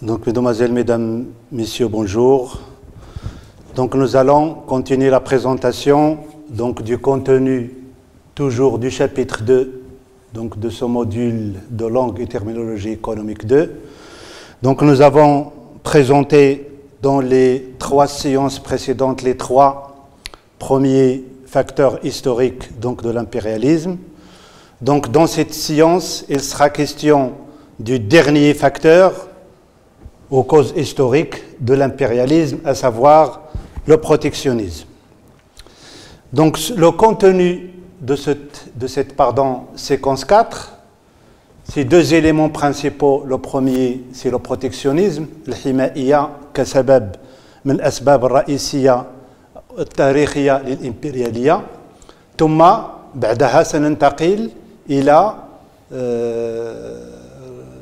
Donc, mesdemoiselles, mesdames, messieurs, bonjour. Donc, nous allons continuer la présentation du contenu, toujours du chapitre 2, donc de ce module de langue et terminologie économique 2. Donc, nous avons présenté dans les 3 séances précédentes les 3 premiers facteurs historiques de l'impérialisme. Donc, dans cette séance, il sera question du dernier facteur aux causes historiques de l'impérialisme, à savoir le protectionnisme. Donc, le contenu de cette séquence 4, c'est 2 éléments principaux. Le premier, c'est le protectionnisme, الحمائية كسبب من الأسباب الرئيسية التاريخية للإمبريالية. ثم بعدها سننتقل إلى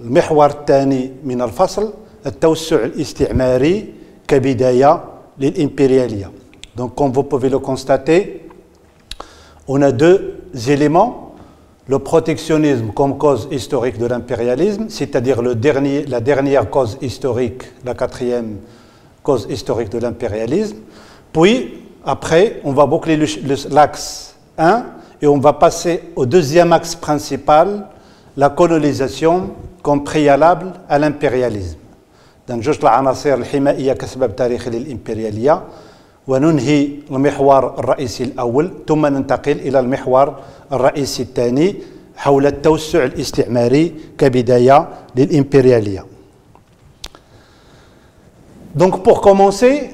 المحور الثاني من الفصل التوسع الاستعماري كبداية للإمبريالية. Donc, comme vous pouvez le constater, on a 2 éléments. Le protectionnisme comme cause historique de l'impérialisme, c'est-à-dire la dernière cause historique, la 4e cause historique de l'impérialisme. Puis, après, on va boucler l'axe 1 et on va passer au 2e axe principal, la colonisation comme préalable à l'impérialisme. Donc, جوج العناصر الحمائية كسبب تاريخي للإمبريالية، وننهي المحور الرئيسي الأول ثم ننتقل إلى المحور الرئيسي الثاني حول التوسع الاستعماري كبداية للإمبريالية. Donc, pour commencer,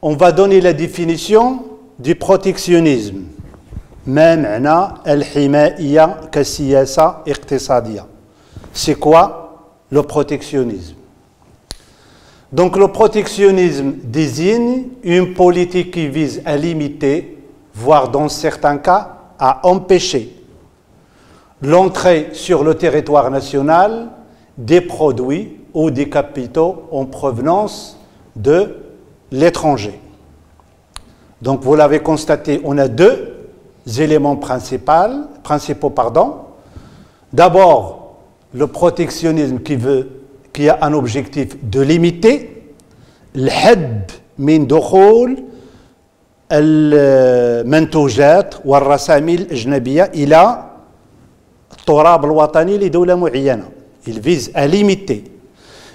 on va donner la définition du protectionnisme. ما معنى الحمائية كسياسة اقتصادية؟ C'est quoi le protectionnisme? Donc, le protectionnisme désigne une politique qui vise à limiter, voire dans certains cas, à empêcher l'entrée sur le territoire national des produits ou des capitaux en provenance de l'étranger. Donc, vous l'avez constaté, on a 2 éléments principaux. D'abord, le protectionnisme qui a un objectif de limiter الحد من دخول المنتوجات والرسامي الأجنبية إلى التراب الوطني لدولة معينة. Il vise à limiter.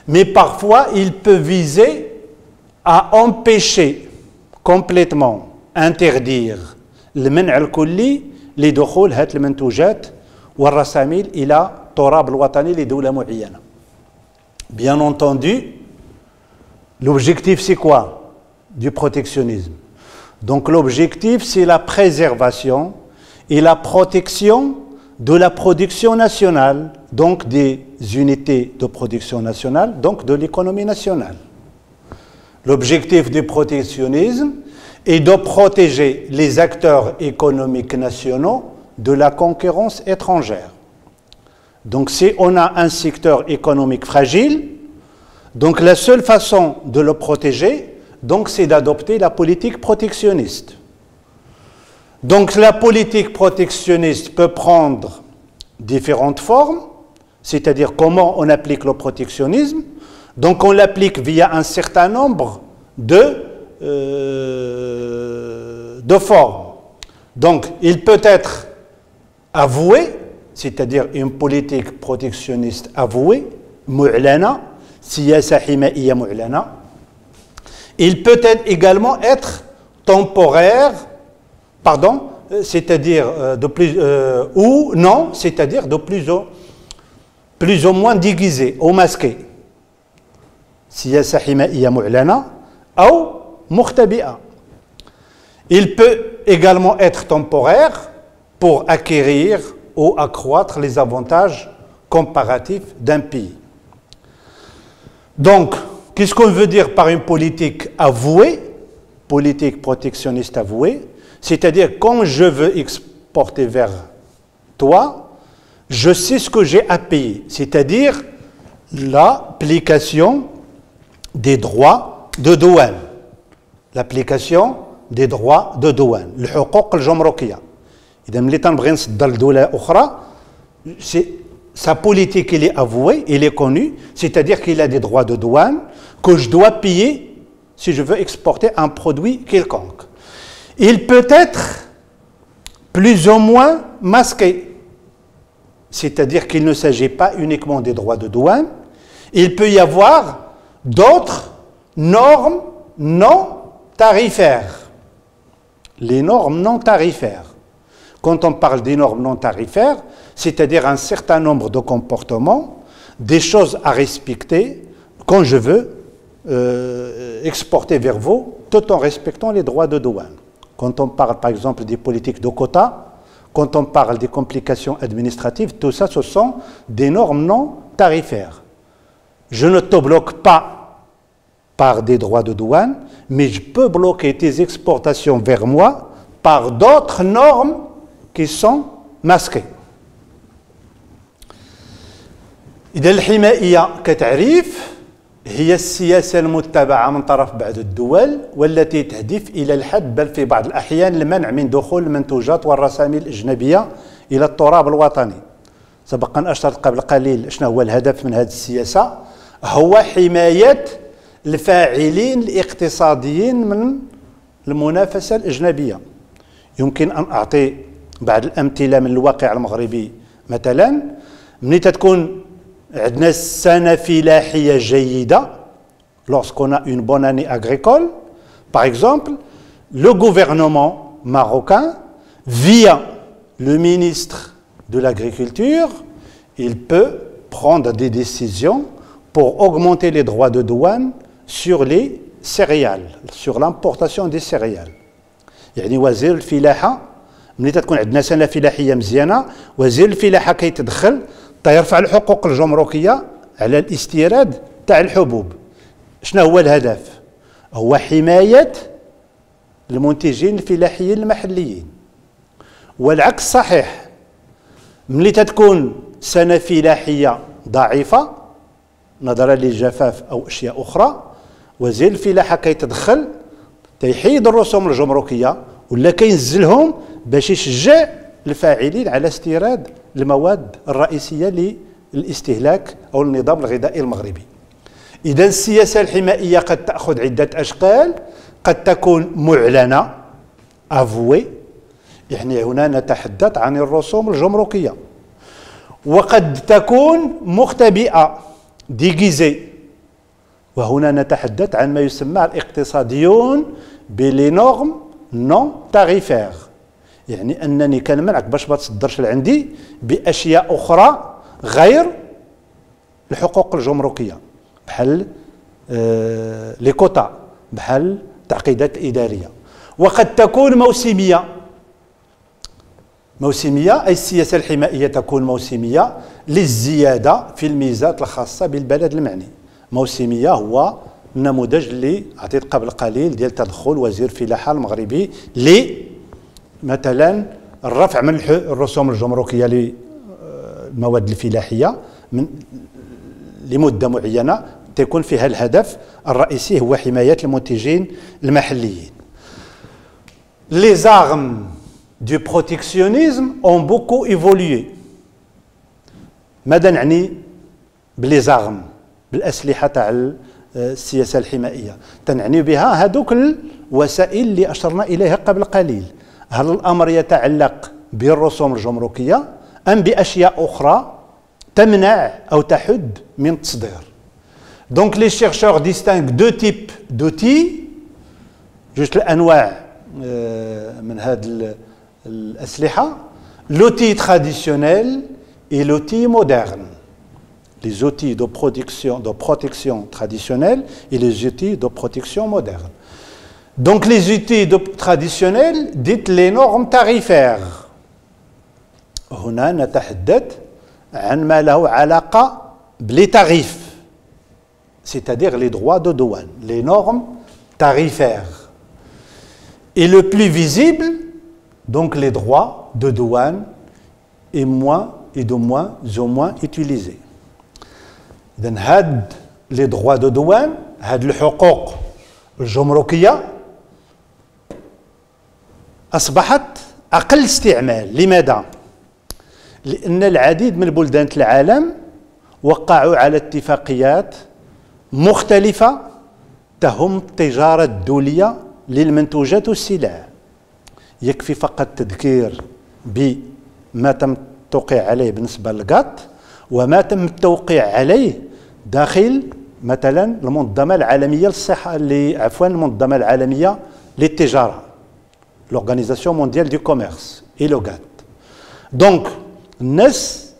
Mais parfois, il peut viser à empêcher complètement, interdire المنع الكلي لدخول هذه المنتوجات والرسامي إلى التراب الوطني لدولة معينة. Bien entendu, l'objectif c'est quoi du protectionnisme? Donc l'objectif c'est la préservation et la protection de la production nationale, donc des unités de production nationale, donc de l'économie nationale. L'objectif du protectionnisme est de protéger les acteurs économiques nationaux de la concurrence étrangère. Donc, si on a un secteur économique fragile, donc la seule façon de le protéger, c'est d'adopter la politique protectionniste. Donc, la politique protectionniste peut prendre différentes formes, c'est-à-dire comment on applique le protectionnisme. Donc, on l'applique via un certain nombre de formes. Donc, il peut être avoué, c'est-à-dire une politique protectionniste avouée, mu'lana, siyasa hima'iya mu'lana. Il peut également être temporaire, c'est-à-dire ou non, c'est-à-dire de plus ou moins déguisé ou masqué. Siyasa hima'iya mu'lana ou mukhtabi'a. Il peut également être temporaire pour acquérir ou accroître les avantages comparatifs d'un pays. Donc, qu'est-ce qu'on veut dire par une politique avouée, politique protectionniste avouée? C'est-à-dire, quand je veux exporter vers toi, je sais ce que j'ai à payer, c'est-à-dire l'application des droits de douane. L'application des droits de douane, الحقوق الجمركية. إذا ملي تنبغي نصدر لدولة أخرى sa politique il est avouée, il est connu, c'est-à-dire qu'il a des droits de douane que je dois payer si je veux exporter un produit quelconque. Il peut être plus ou moins masqué, c'est-à-dire qu'il ne s'agit pas uniquement des droits de douane, il peut y avoir d'autres normes non tarifaires. Les normes non tarifaires. Quand on parle des normes non tarifaires, c'est-à-dire un certain nombre de comportements, des choses à respecter quand je veux exporter vers vous, tout en respectant les droits de douane. Quand on parle par exemple des politiques de quotas, quand on parle des complications administratives, tout ça, ce sont des normes non tarifaires. Je ne te bloque pas par des droits de douane, mais je peux bloquer tes exportations vers moi par d'autres normes qui sont masquées. إذا الحمائية كتعريف هي السياسة المتبعة من طرف بعض الدول والتي تهدف إلى الحد بل في بعض الأحيان المنع من دخول المنتوجات والرسائل الأجنبية إلى التراب الوطني. سبق أن أشرت قبل قليل شنو هو الهدف من هذه السياسة، هو حماية الفاعلين الاقتصاديين من المنافسة الأجنبية. يمكن أن أعطي بعض الأمثلة من الواقع المغربي. مثلا ملي تكون عندنا سنة فلاحية جيدة، lorsqu'on a une bonne année agricole, par exemple, le gouvernement marocain, via le ministre de l'Agriculture, il peut prendre des décisions pour augmenter les droits de douane sur les céréales, sur l'importation des céréales. يعني وزير الفلاحة ملي تكون عندنا سنة فلاحية مزيانة، وزير الفلاحة كيتدخل يرفع الحقوق الجمركية على الاستيراد تاع الحبوب. شنو هو الهدف؟ هو حماية المنتجين الفلاحيين المحليين. والعكس صحيح، ملي تكون سنة فلاحية ضعيفة نظرا للجفاف أو أشياء أخرى، وزير الفلاحة كيتدخل تيحيد الرسوم الجمركية ولا كينزلهم باش يشجع الفاعلين على استيراد المواد الرئيسية للاستهلاك أو النظام الغذائي المغربي. إذا السياسة الحمائية قد تأخذ عدة أشكال، قد تكون معلنة أفوي، يعني هنا نتحدث عن الرسوم الجمركية، وقد تكون مختبئة ديغيزي، وهنا نتحدث عن ما يسمى الاقتصاديون بلي نورم نون تاريفير، يعني أنني كنمنعك باش ما تصدرش لعندي بأشياء أخرى غير الحقوق الجمركية، بحال لي كوتا، بحال التعقيدات الإدارية. وقد تكون موسمية. موسمية أي السياسة الحمائية تكون موسمية للزيادة في الميزات الخاصة بالبلد المعني. موسمية هو النموذج اللي عطيت قبل قليل ديال تدخل وزير الفلاحة المغربي مثلا الرفع من الرسوم الجمركية للمواد الفلاحية من لمدة معينة تكون فيها الهدف الرئيسي هو حماية المنتجين المحليين. Les armes du protectionnisme ont beaucoup évolué. ماذا نعني بلي زارم؟ بالأسلحة تاع السياسة الحمائية، تنعني بها هذوك الوسائل اللي أشرنا إليها قبل قليل. هل الأمر يتعلق بالرسوم الجمركية أم بأشياء أخرى تمنع أو تحد من التصدير؟ Donc les chercheurs distinguent deux types d'outils، جوج الأنواع من هذه الأسلحة، l'outil traditionnel et l'outil moderne. Les outils de protection traditionnels et les outils de protection moderne. Donc les outils traditionnels, dites les normes tarifaires. هنا نتحدث عن ما له علاقة بلي tarifs, c'est-à-dire les droits de douane, les normes tarifaires. Et le plus visible, donc les droits de douane, est de moins en moins utilisés. إذن هاد لي droits de douane، هاد الحقوق الجمركية أصبحت أقل استعمال. لماذا؟ لأن العديد من بلدان العالم وقعوا على اتفاقيات مختلفة تهم التجارة الدولية للمنتوجات والسلع. يكفي فقط تذكير بما تم التوقيع عليه بالنسبة للغات وما تم التوقيع عليه داخل مثلا المنظمة العالمية للصحة المنظمة العالمية للتجارة l'Organisation mondiale du commerce et le GATT. Donc الناس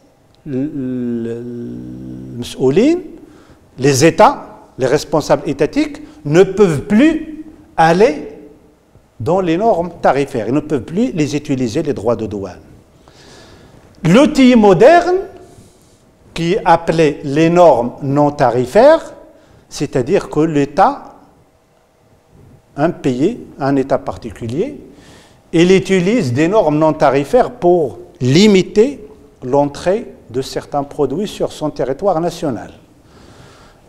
المسؤولين les États les responsables étatiques ne peuvent plus aller dans les normes tarifaires, ils ne peuvent plus les utiliser les droits de douane. L'outil moderne qui est appelé les normes non tarifaires, c'est-à-dire que l'État, un pays, un État particulier, il utilise des normes non tarifaires pour limiter l'entrée de certains produits sur son territoire national.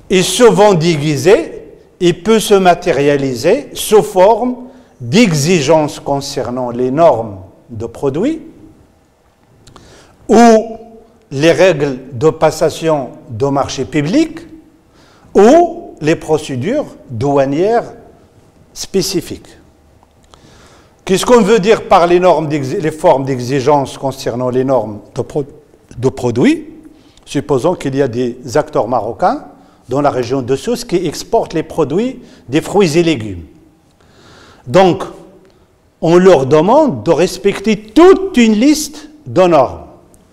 Et souvent déguisé, il peut se matérialiser sous forme d'exigences concernant les normes de produits ou les règles de passation de marché public ou les procédures douanières spécifiques. Qu'est-ce qu'on veut dire par les formes d'exigence concernant les normes de produits? Supposons qu'il y a des acteurs marocains dans la région de Sousse qui exportent les produits des fruits et légumes. Donc, on leur demande de respecter toute une liste de normes,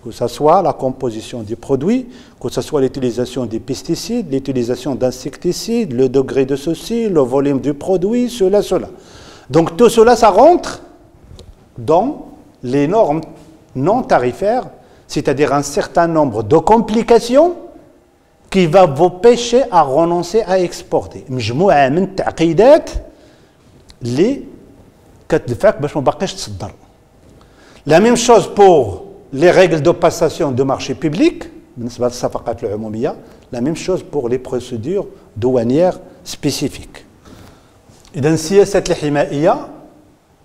que ce soit la composition des produits, que ce soit l'utilisation des pesticides, l'utilisation d'insecticides, le degré de ceci, le volume du produit, cela. Donc tout cela, ça rentre dans les normes non tarifaires, c'est-à-dire un certain nombre de complications qui va vous pêcher à renoncer à exporter. مجموعة من التعقيدات اللي كتدفعك باش ما باقيش تصدر. La même chose pour les règles de passation de marché public, بالنسبة للصفقات العمومية, la même chose pour les procédures douanières spécifiques. إذا السياسة الحمائية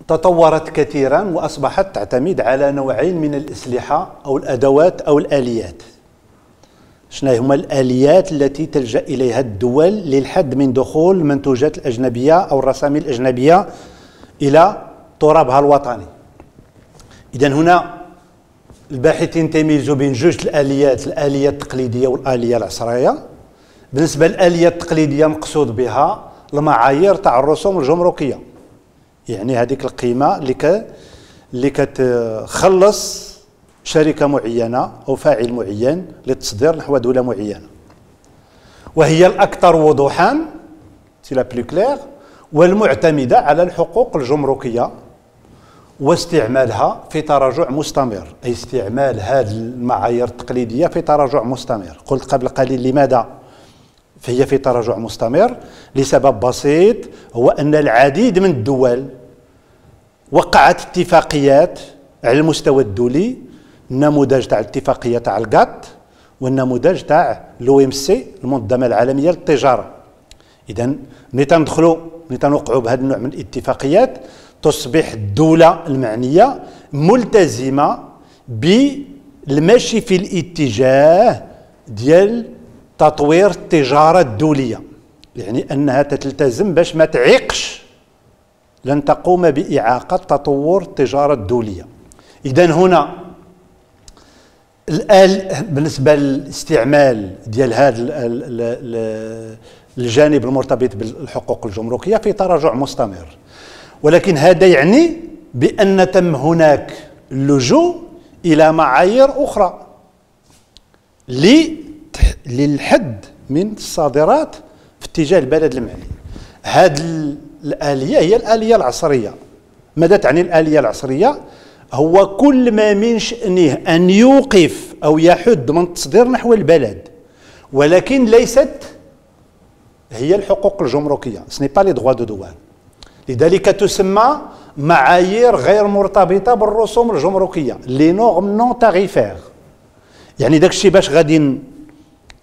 تطورت كثيرا وأصبحت تعتمد على نوعين من الأسلحة أو الأدوات أو الآليات. شنو هما الآليات التي تلجأ إليها الدول للحد من دخول المنتوجات الأجنبية أو الرسائل الأجنبية إلى ترابها الوطني؟ إذا هنا الباحثين تميزوا بين جوج الآليات، الآلية التقليدية والآلية العصرية. بالنسبة للآلية التقليدية مقصود بها المعايير تاع الرسوم الجمركية، يعني هذيك القيمة اللي كتخلص شركة معينة أو فاعل معين للتصدير نحو دولة معينة، وهي الأكثر وضوحا سي لا بلو كلير والمعتمدة على الحقوق الجمركية واستعمالها في تراجع مستمر، أي استعمال هذه المعايير التقليدية في تراجع مستمر. قلت قبل قليل لماذا فهي في تراجع مستمر؟ لسبب بسيط، هو أن العديد من الدول وقعت اتفاقيات على المستوى الدولي، النموذج تاع الاتفاقية تاع الغات والنموذج تاع l'OMC المنظمة العالمية للتجارة. إذا ملي تنوقعوا بهذا النوع من الاتفاقيات تصبح الدولة المعنية ملتزمة بالمشي في الاتجاه ديال تطوير التجارة الدولية، يعني أنها تلتزم باش ما تعيقش، لن تقوم بإعاقة تطور التجارة الدولية. إذا هنا بالنسبة للاستعمال ديال هذا الجانب المرتبط بالحقوق الجمركية في تراجع مستمر، ولكن هذا يعني بأن تم هناك اللجوء إلى معايير أخرى للحد من الصادرات في اتجاه البلد المعني. هذه الآلية هي الآلية العصرية. ماذا تعني الآلية العصرية؟ هو كل ما من شأنه أن يوقف أو يحد من التصدير نحو البلد، ولكن ليست هي الحقوق الجمركية، ce n'est pas les droits de douane. لذلك تسمى معايير غير مرتبطة بالرسوم الجمركية، les normes non tarifaires. يعني داك الشيء باش غادي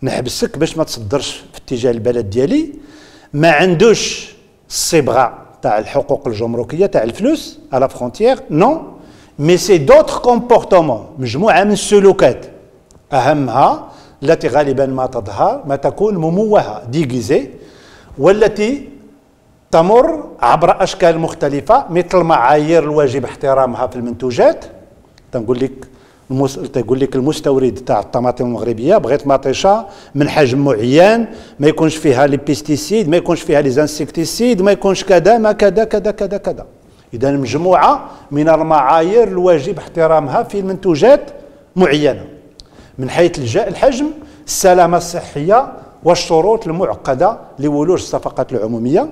نحبسك باش ما تصدرش في اتجاه البلد ديالي، ما عندوش الصبغة تاع الحقوق الجمركية تاع الفلوس على فرونتيير، نو، مي سي دوتر كومبورتمون، مجموعة من السلوكات أهمها التي غالبا ما تكون مموهة ديغيزي، والتي تمر عبر أشكال مختلفة مثل معايير الواجب احترامها في المنتوجات. تقول لك المستورد تاع الطماطم المغربيه بغيت مطيشه من حجم معين، ما يكونش فيها لي بيستيسيد، ما يكونش فيها لي زانسيكتيسيد، ما يكونش كذا ما كذا كذا كذا كذا. اذا مجموعه من المعايير الواجب احترامها في منتوجات معينه من حيث الحجم، السلامه الصحيه والشروط المعقده لولوج الصفقات العموميه.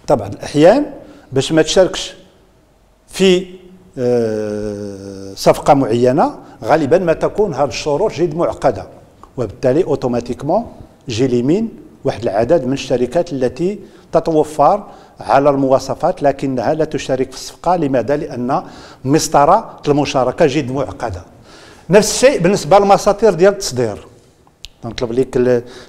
طبعا الاحيان باش ما تشاركش في صفقة معينة غالبا ما تكون هذه الشروط جد معقدة، وبالتالي اوتوماتيكمون جيليمين واحد العدد من الشركات التي تتوفر على المواصفات لكنها لا تشارك في الصفقة. لماذا؟ لأن مسطرة المشاركة جد معقدة. نفس الشيء بالنسبة للمساطير ديال التصدير، نطلب لك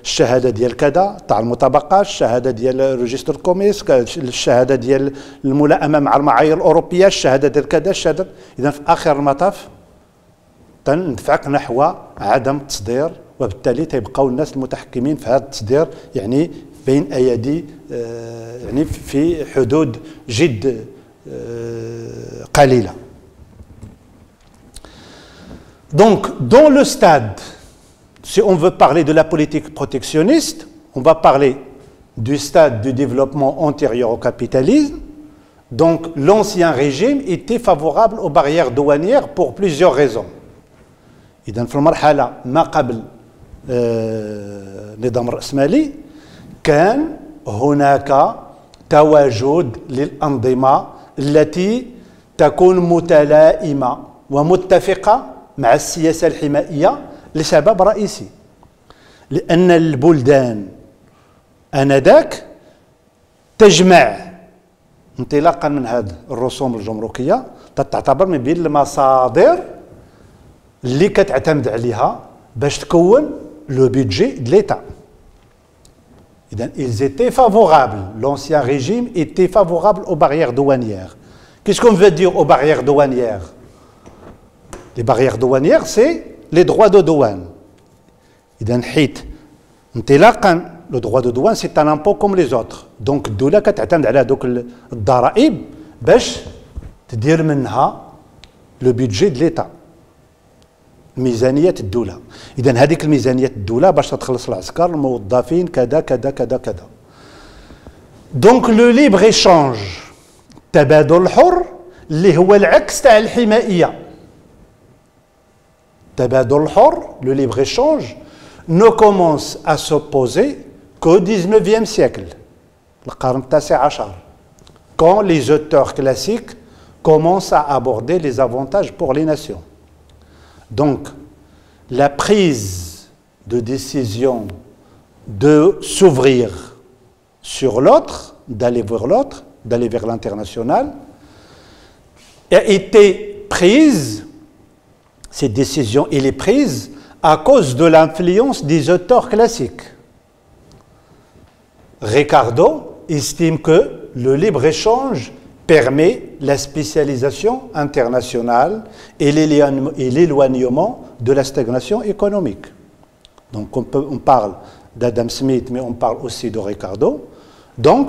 الشهاده ديال كذا تاع المطابقه، الشهاده ديال ريجستر كوميس، الشهاده ديال الملائمه مع المعايير الاوروبيه، الشهاده ديال كذا، الشهاده. اذا في اخر المطاف تندفعك نحو عدم التصدير، وبالتالي تيبقاو الناس المتحكمين في هذا التصدير يعني بين ايادي يعني في حدود جد قليله. Donc, dans le stade, si on veut parler de la politique protectionniste, on va parler du stade du développement antérieur au capitalisme. Donc, l'ancien régime était favorable aux barrières douanières pour plusieurs raisons. إذن في المرحلة ما قبل النظام الرأسمالي كان هناك تواجد للأنظمة التي تكون متلائمة ومتفقة مع السياسة الحمائية لسبب رئيسي، لأن البلدان آنذاك تجمع انطلاقا من هذه الرسوم الجمركية تعتبر من بين المصادر اللي كتعتمد عليها باش تكون لو بيدجي دو ليتا. إذا ils étaient favorables, l'ancien régime était favorable aux barrières douanières. Qu'est-ce qu'on veut dire aux barrières douanières? Les barrières douanières, c'est les droits de douane. إذا حيت انطلاقا le droit de douane c'est un impôt comme les autres. Donc الدولة كتعتمد على هذوك الضرائب باش تدير منها لو بيدجي دو ليتا، ميزانية الدولة. إذا هذيك الميزانية الدولة باش تخلص العسكر الموظفين كذا كذا كذا كذا. دونك لو ليبر ايشانج، التبادل الحر اللي هو العكس تاع الحمائية. التبادل الحر لو ليبر ايشانج ne commence à s'opposer qu'au 19e siècle, القرن التاسع عشر, quand les auteurs classiques commencent à aborder les avantages pour les nations. Donc, la prise de décision de s'ouvrir sur l'autre, d'aller vers l'autre, d'aller vers l'international, a été prise, cette décision, elle est prise à cause de l'influence des auteurs classiques. Ricardo estime que le libre-échange permet la spécialisation internationale et l'éloignement de la stagnation économique. Donc on parle d'Adam Smith, mais on parle aussi de Ricardo. Donc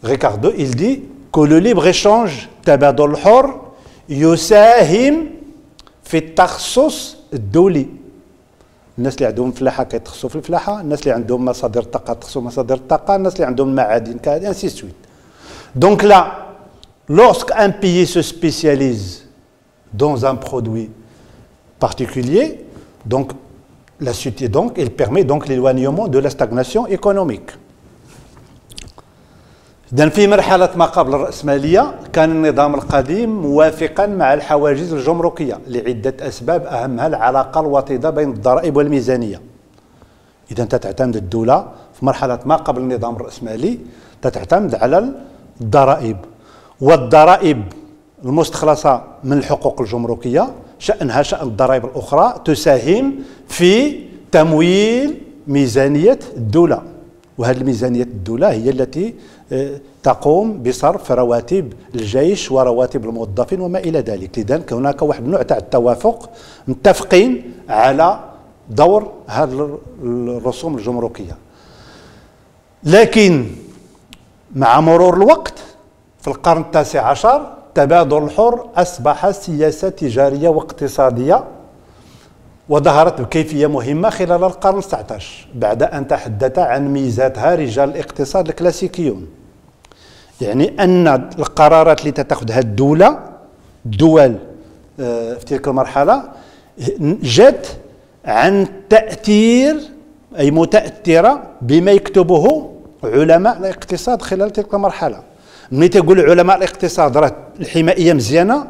Ricardo, il dit que le libre-échange تبادل الحر يساهم في التخصص الدولي. الناس اللي عندهم فلاحه كيتخصصوا في الفلاحه، الناس اللي عندهم مصادر الطاقه يتخصصوا مصادر الطاقه، الناس اللي عندهم معادن كذا ainsi de suite. Donc là, lorsqu'un pays se spécialise dans un produit particulier, donc la suite donc il permet donc l'éloignement de la stagnation économique. إذن في مرحلة ما قبل الرأسمالية كان النظام القديم موافقا مع الحواجز الجمركية لعدة أسباب أهمها العلاقة الوطيدة بين الضرائب والميزانية. إذا تعتمد الدولة في مرحلة ما قبل النظام الرأسمالي تعتمد على الضرائب، والضرائب المستخلصة من الحقوق الجمركية شأنها شأن الضرائب الأخرى تساهم في تمويل ميزانية الدولة. وهذه الميزانية الدولة هي التي تقوم بصرف رواتب الجيش ورواتب الموظفين وما إلى ذلك. لذلك هناك واحد النوع تاع التوافق، متفقين على دور هذه الرسوم الجمركية. لكن مع مرور الوقت في القرن التاسع عشر التبادل الحر أصبح سياسة تجارية واقتصادية، وظهرت بكيفية مهمة خلال القرن التسعتاش بعد أن تحدث عن ميزاتها رجال الاقتصاد الكلاسيكيون. يعني أن القرارات اللي تتخذها الدول في تلك المرحلة جت عن تأثير أي متأثرة بما يكتبه علماء الاقتصاد خلال تلك المرحلة. ملي تقول علماء الاقتصاد راه الحمائية مزيانة،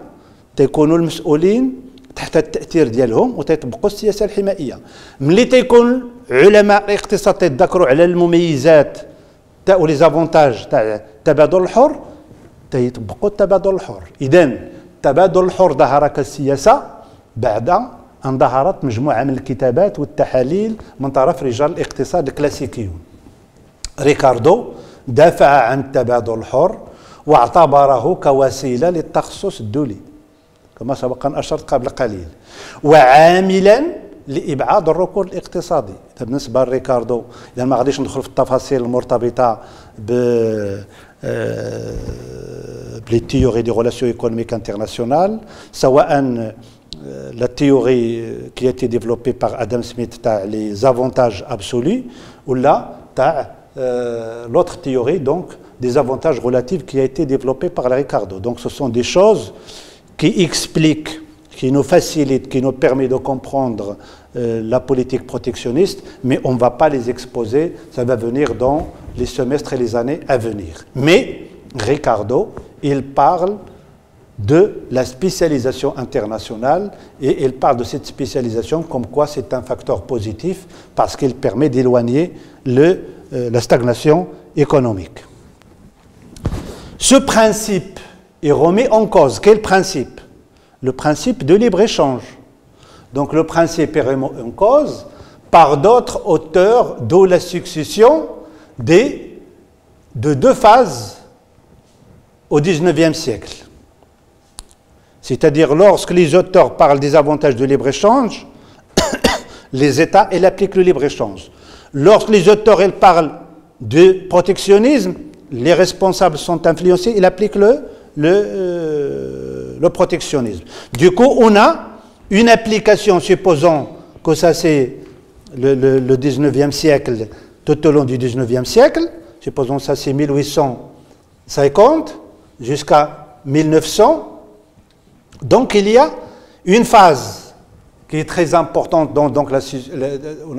تيكونوا المسؤولين تحت التأثير ديالهم وتطبقوا السياسة الحمائية. ملي تيكون علماء الاقتصاد تيذكروا على المميزات تاع لي زافونتاج تاع التبادل الحر تيطبقوا التبادل الحر. إذن التبادل الحر ظهر كالسياسة بعد أن ظهرت مجموعة من الكتابات والتحاليل من طرف رجال الاقتصاد الكلاسيكيون. ريكاردو دافع عن التبادل الحر واعتبره كوسيلة للتخصص الدولي كما سبق أن أشرت قبل قليل، وعاملا لإبعاد الركود الاقتصادي. بالنسبة لريكاردو، إذا ما غاديش ندخل في التفاصيل المرتبطة بلي تيوري دي ريلاسيون ايكونوميك انترناسيونال، سواء la théorie qui a été développée par Adam Smith تاع les avantages absolus ou là تاع l'autre théorie donc des avantages relatifs qui a été développée par Ricardo. Donc ce sont des choses qui expliquent, qui nous facilitent, qui nous permettent de comprendre la politique protectionniste, mais on ne va pas les exposer, ça va venir dans les semestres et les années à venir. Mais Ricardo, il parle de la spécialisation internationale et il parle de cette spécialisation comme quoi c'est un facteur positif parce qu'il permet d'éloigner la stagnation économique. Ce principe est remis en cause. Quel principe? Le principe de libre-échange. Donc le principe est remis en cause par d'autres auteurs de la succession de deux phases au XIXe siècle. C'est-à-dire, lorsque les auteurs parlent des avantages de libre-échange, les États, ils appliquent le libre-échange. Lorsque les auteurs ils parlent de protectionnisme, les responsables sont influencés, ils appliquent le protectionnisme. Du coup, on a une application, supposons que ça c'est le 19e siècle, tout au long du 19e siècle, supposons que ça c'est 1850 jusqu'à 1900. Donc il y a une phase qui est très importante, donc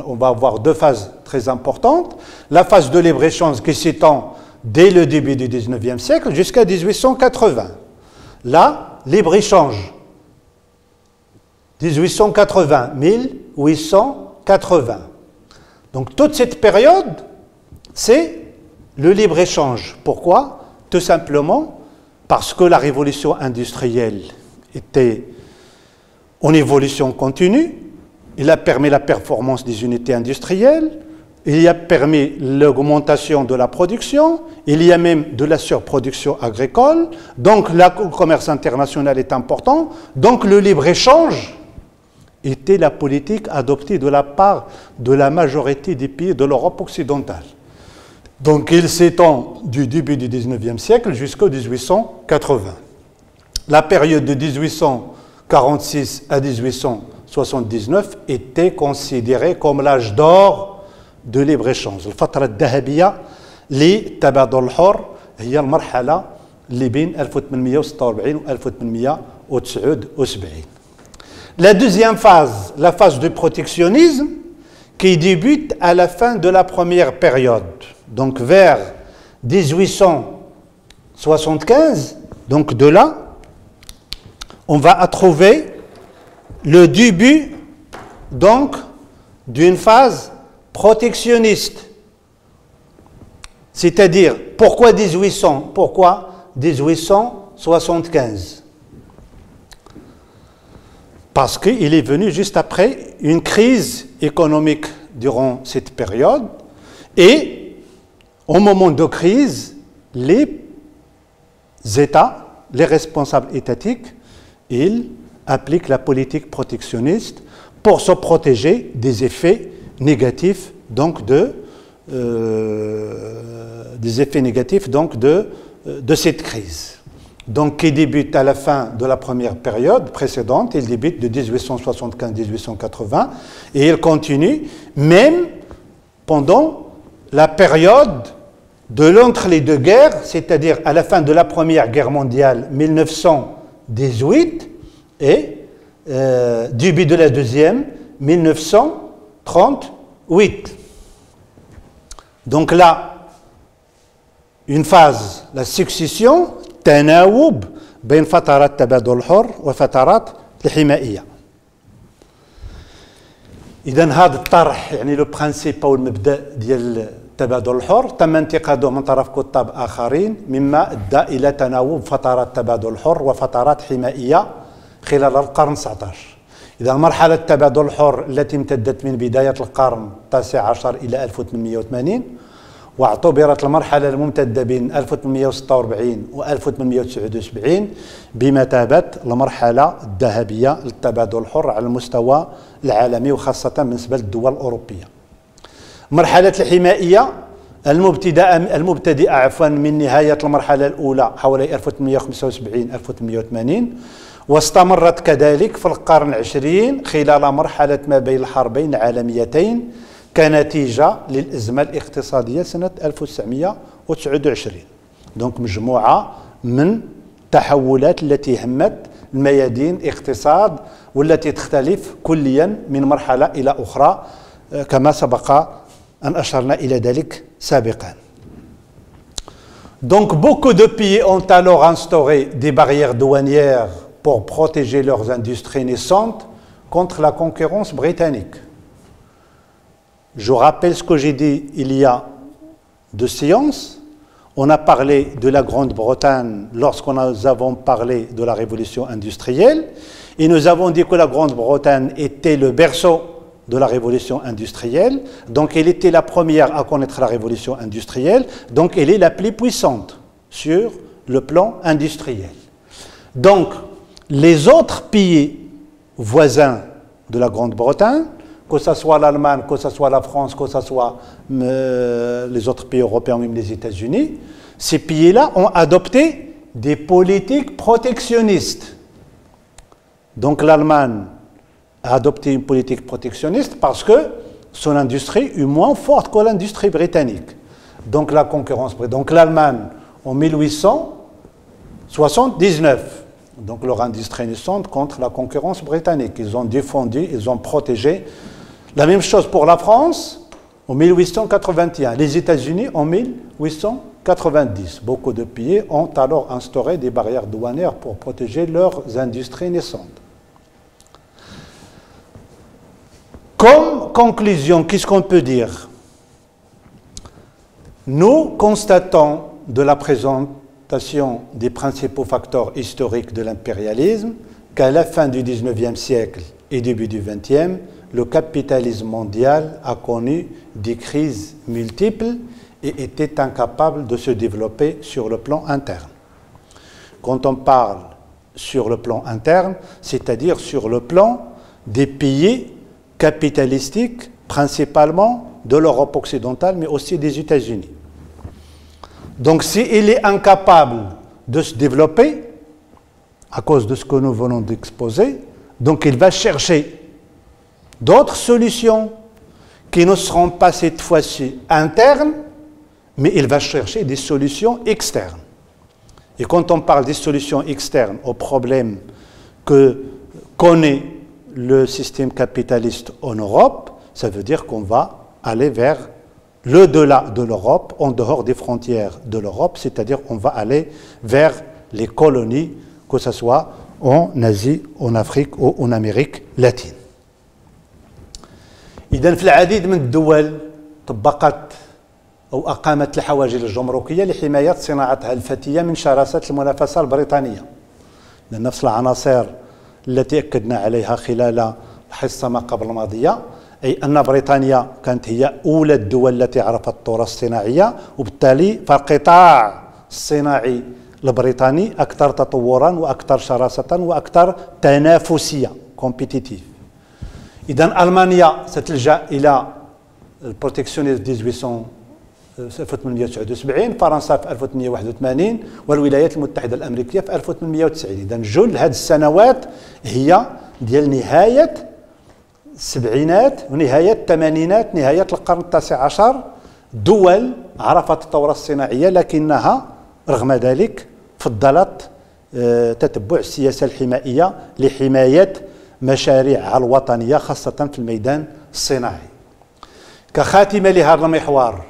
on va avoir deux phases très importantes. La phase de libre-échange qui s'étend dès le début du 19e siècle jusqu'à 1880. Là, libre-échange, 1880, 1880. Donc toute cette période, c'est le libre-échange. Pourquoi? Tout simplement parce que la révolution industrielle était en évolution continue, il a permis la performance des unités industrielles, il a permis l'augmentation de la production, il y a même de la surproduction agricole, donc le commerce international est important, donc le libre-échange était la politique adoptée de la part de la majorité des pays de l'Europe occidentale. Donc il s'étend du début du 19e siècle jusqu'au 1880. La période de 1846 à 1879 était considérée comme l'âge d'or de libre-échange. الفترة الذهبية للتبادل الحر هي المرحلة اللي بين 1846 و 1879. La deuxième phase, la phase du protectionnisme, qui débute à la fin de la première période, donc vers 1875, donc de là, on va trouver le début donc d'une phase protectionniste. C'est-à-dire, pourquoi 1800? Pourquoi 1875? Parce qu'il est venu juste après une crise économique durant cette période et au moment de crise, les États, les responsables étatiques, ils appliquent la politique protectionniste pour se protéger des effets négatifs donc de cette crise. Donc qui débute à la fin de la première période précédente, il débute de 1875-1880 et il continue même pendant la période de l'entre les deux guerres, c'est-à-dire à la fin de la Première Guerre mondiale 1918 et début de la deuxième 1938. Donc là, une phase, la succession, تناوب بين فترات التبادل الحر وفترات الحمائية. إذا هذا الطرح يعني لو برانسيب أو المبدأ ديال التبادل الحر تم انتقاده من طرف كتاب آخرين مما أدى إلى تناوب فترات التبادل الحر وفترات حمائية خلال القرن 19. إذا مرحلة التبادل الحر التي امتدت من بداية القرن 19 إلى 1880 واعتبرت المرحلة الممتدة بين 1846 و 1879 بمثابة المرحلة الذهبية للتبادل الحر على المستوى العالمي وخاصة بالنسبة للدول الأوروبية. مرحلة الحمائية المبتدئة من نهاية المرحلة الأولى حوالي 1875-1880 واستمرت كذلك في القرن العشرين خلال مرحلة ما بين الحربين العالميتين كنتيجة للأزمة الاقتصادية سنة 1929. دونك مجموعة من التحولات التي همت الميادين الاقتصاد والتي تختلف كليا من مرحلة إلى أخرى كما سبق أن أشرنا إلى ذلك سابقا. Donc beaucoup de pays ont alors instauré des barrières douanières pour protéger leurs industries naissantes contre la concurrence britannique. Je rappelle ce que j'ai dit il y a deux séances. On a parlé de la Grande-Bretagne lorsqu'on nous avons parlé de la révolution industrielle et nous avons dit que la Grande-Bretagne était le berceau de la révolution industrielle, donc elle était la première à connaître la révolution industrielle, donc elle est la plus puissante sur le plan industriel. Donc les autres pays voisins de la Grande-Bretagne, que ce soit l'Allemagne, que ce soit la France, que ce soit les autres pays européens, même les États-Unis, ces pays-là ont adopté des politiques protectionnistes. Donc l'Allemagne a adopté une politique protectionniste parce que son industrie est moins forte que l'industrie britannique. Donc la concurrence. Donc l'Allemagne, en 1879, donc leur industrie naissante contre la concurrence britannique. Ils ont défendu, ils ont protégé. La même chose pour la France en 1881, les États-Unis en 1890. Beaucoup de pays ont alors instauré des barrières douanières pour protéger leurs industries naissantes. Comme conclusion, qu'est-ce qu'on peut dire? Nous constatons de la présentation des principaux facteurs historiques de l'impérialisme qu'à la fin du XIXe siècle et début du XXe, le capitalisme mondial a connu des crises multiples et était incapable de se développer sur le plan interne. Quand on parle sur le plan interne, c'est-à-dire sur le plan des pays capitalistiques, principalement de l'Europe occidentale, mais aussi des États-Unis. Donc s'il est incapable de se développer, à cause de ce que nous venons d'exposer, donc il va chercher d'autres solutions qui ne seront pas cette fois-ci internes, mais il va chercher des solutions externes. Et quand on parle des solutions externes aux problèmes que connaît le système capitaliste en Europe, ça veut dire qu'on va aller vers le-delà de l'Europe, en dehors des frontières de l'Europe, c'est-à-dire on va aller vers les colonies, que ce soit en Asie, en Afrique ou en Amérique latine. إذن في العديد من الدول طبقت أو أقامت الحواجز الجمركية لحماية صناعتها الفتية من شراسة المنافسة البريطانية. نفس العناصر التي أكدنا عليها خلال الحصة ما قبل الماضية أي أن بريطانيا كانت هي أولى الدول التي عرفت الثورة الصناعية، وبالتالي فالقطاع الصناعي البريطاني أكثر تطورا وأكثر شراسة وأكثر تنافسية كومبيتيتيف. إذا ألمانيا ستلجأ إلى البروتكسيونيزم 1879، فرنسا في 1881 والولايات المتحدة الأمريكية في 1890. إذا جل هذه السنوات هي ديال نهاية السبعينات ونهاية الثمانينات، نهاية القرن التاسع عشر، دول عرفت الثورة الصناعية لكنها رغم ذلك فضلت تتبع السياسة الحمائية لحماية مشاريعها الوطنية خاصة في الميدان الصناعي. كخاتمة لهذا المحور،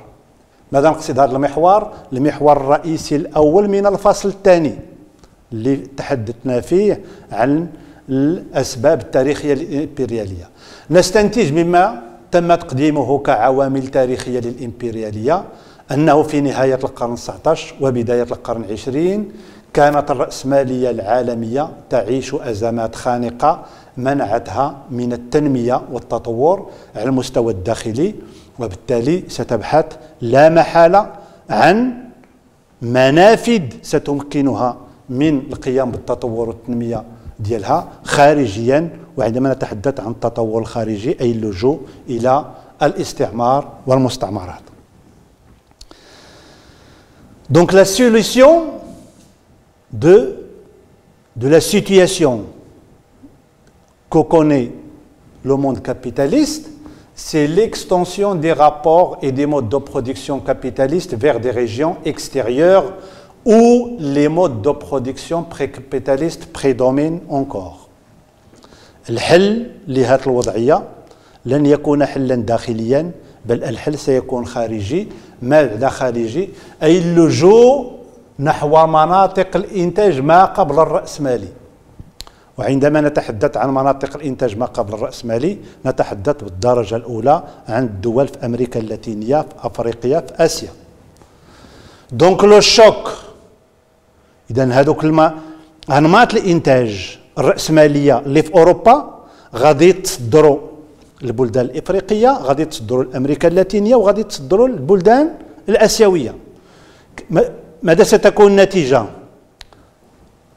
ماذا نقصد هذا المحور؟ المحور الرئيسي الأول من الفصل الثاني اللي تحدثنا فيه عن الأسباب التاريخية للإمبريالية. نستنتج مما تم تقديمه كعوامل تاريخية للإمبريالية أنه في نهاية القرن 19 وبداية القرن 20 كانت الرأسمالية العالمية تعيش أزمات خانقة منعتها من التنمية والتطور على المستوى الداخلي، وبالتالي ستبحث لا محالة عن منافذ ستمكنها من القيام بالتطور والتنمية ديالها خارجيا. وعندما نتحدث عن التطور الخارجي أي اللجوء إلى الاستعمار والمستعمرات. Donc la solution de la situation que connaît le monde capitaliste, c'est l'extension des rapports et des modes de production capitalistes vers des régions extérieures où les modes de production pré-capitalistes prédominent encore. الحل لهذه الوضعية لن يكون حلا داخليا، بل الحل سيكون خارجي. ماذا خارجي؟ أي اللجوء نحو مناطق الإنتاج ما قبل الرأسمالي. وعندما نتحدث عن مناطق الإنتاج ما قبل الرأسمالي نتحدث بالدرجة الأولى عن الدول في أمريكا اللاتينية، في أفريقيا، في آسيا. دونك لو شوك، إذا هذوك أنماط الإنتاج الرأسمالية اللي في أوروبا غادي تصدروا البلدان الإفريقية، غادي تصدروا لأمريكا اللاتينية، وغادي تصدروا البلدان الآسيوية. ماذا ستكون النتيجة؟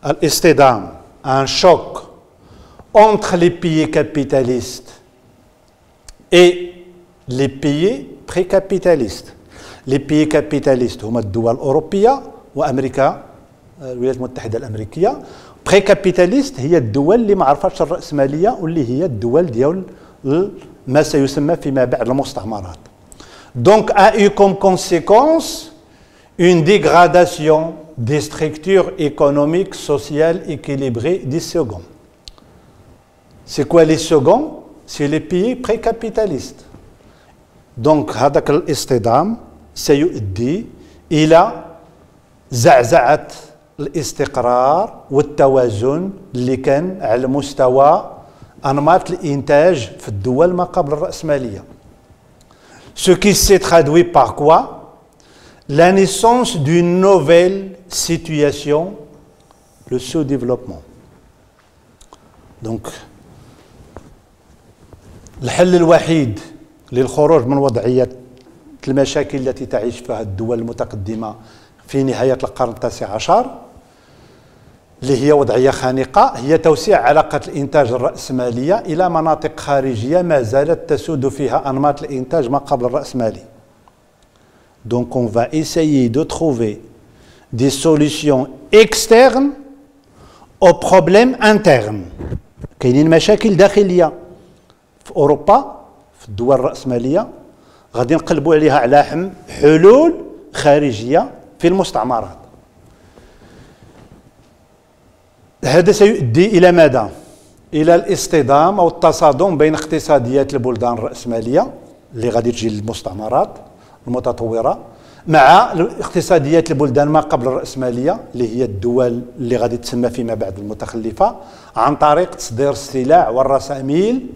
الاصطدام، un choc entre les pays capitalistes et les pays pré-capitalistes. Les pays capitalistes هما الدول الأوروبية وأمريكا الولايات المتحدة الأمريكية. بري كابيتاليست هي الدول اللي ما عرفتش الرأسمالية واللي هي الدول ديال ما سيسمى فيما بعد المستعمرات. Donc a eu comme conséquence une dégradation des structures économiques, sociales équilibrées des seconds. C'est quoi les seconds? C'est les pays pré-capitalistes. Donc هذاك الاصطدام سيؤدي إلى زعزعة الاستقرار والتوازن اللي كان على مستوى أنماط الإنتاج في الدول ما قبل الرأسمالية. Ce qui s'est traduit par quoi? La naissance d'une nouvelle situation, le sous-développement. Donc الحل الوحيد للخروج من وضعية المشاكل التي تعيش فيها الدول المتقدمة في نهاية القرن التاسع عشر اللي هي وضعية خانقة هي توسيع علاقة الإنتاج الرأسمالية إلى مناطق خارجية ما زالت تسود فيها أنماط الإنتاج ما قبل الرأسمالي. Donc on va essayer de trouver des solutions externes aux problèmes internes. كاينين مشاكل داخلية في أوروبا في الدول الرأسمالية غادي نقلبوا عليها على حلول خارجية في المستعمرات. هذا سيؤدي إلى ماذا؟ إلى الاصطدام أو التصادم بين اقتصاديات البلدان الرأسمالية اللي غادي تجي للمستعمرات المتطورة مع اقتصاديات البلدان ما قبل الرأسمالية اللي هي الدول اللي غادي تسمى فيما بعد المتخلفة، عن طريق تصدير السلع والرساميل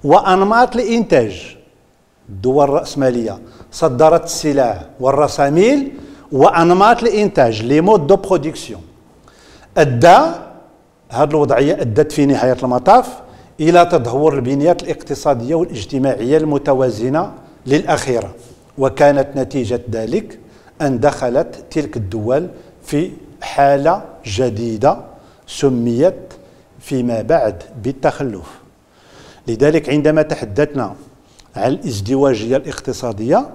وأنماط الإنتاج. الدول الرأسمالية صدرت السلع والرساميل وأنماط الإنتاج لي مود دو برودكسيون. هذه الوضعية أدت في نهاية المطاف إلى تدهور البنيات الاقتصادية والاجتماعية المتوازنة للأخيرة، وكانت نتيجة ذلك أن دخلت تلك الدول في حالة جديدة سميت فيما بعد بالتخلف. لذلك عندما تحدثنا عن الازدواجية الاقتصادية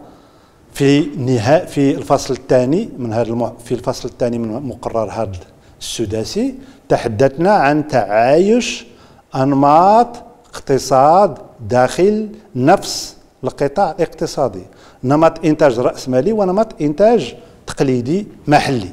في الفصل الثاني من مقرر هذا السداسي، تحدثنا عن تعايش أنماط اقتصاد داخل نفس القطاع الاقتصادي، نمط إنتاج رأسمالي ونمط إنتاج تقليدي محلي.